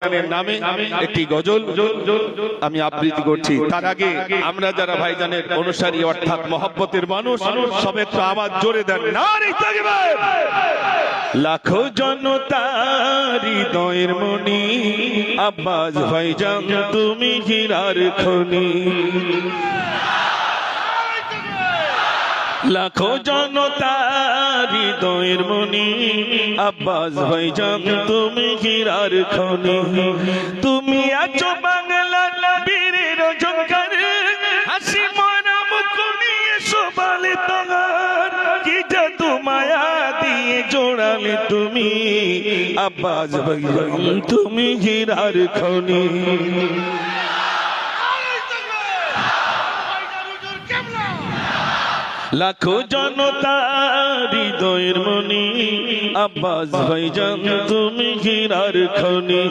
নামে একটি গজল আমি আবৃত্তি করছি। তার আগে আমরা যারা ভাইজানের অনুসারী অর্থাৎ মহব্বতের মানুষ সব একটু আওয়াজ জোরে দেন, নারে তাকবীর। লাখো জনতা হৃদয়ের মনি, আব্বাস ভাইজান তুমি হীরার খনি। লাখো জনতা হৃদয়ের মনি, আব্বাস ভাইজান তুমি হীরার খনি। তুমি আছো বাংলার বীরের ঝংকার, হাসি মরা মুখ নিয়ে শোভালে তোমার। কি জাদু মায়া দিয়ে জোড়ালে তুমি, আব্বাস ভাইজান তুমি হীরার খনি। লাখো জনতা হৃদয়ের মনি, আব্বাস ভাইজান তুমি হীরার খনি।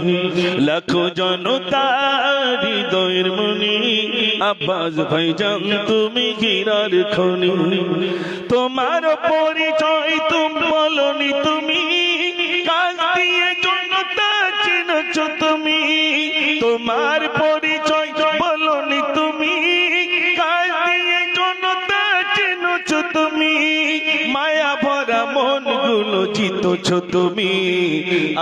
লাখো জনতা হৃদয়ের মনি, আব্বাস ভাইজান তুমি হীরার খনি। তোমার পরিচয় তুমি বলনি, তুমি কাজ দিয়ে জনতা চিনছ তুমি। তোমার পরিচয় বলনি, তুমি কাজ দিয়ে জনতা চিনছ তুমি। মায়া ভরা মন গুলো জিতছ তুমি,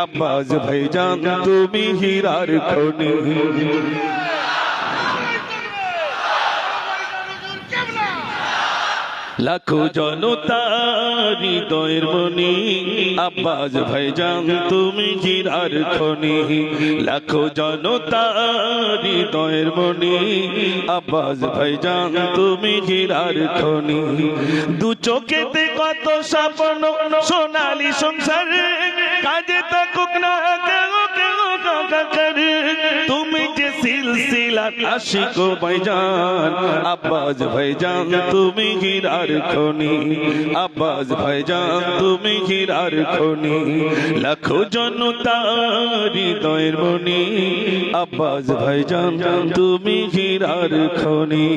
আব্বাস ভাইজান তুমি হীরার খনি। লাখো জনতা হৃদয়ের মনি, আব্বাস ভাইজান তুমি হীরার খনি। লাখো জনতা হৃদয়ের মনি, আব্বাস ভাইজান তুমি হীরার খনি। দু চোখেতে কত স্বপ্ন সোনালী সংসার, কাজে থাকুক না কেউ কেউ কাকার। তুমি যে সিলসিলা আশিক ভাইজান, আব্বাস ভাইজান তুমি হীরার খনি। আব্বাস ভাইজান তুমি হীরার খনি। লাখো জনতা হৃদয়ের মনি, আব্বাস ভাইজান তুমি হীরার খনি।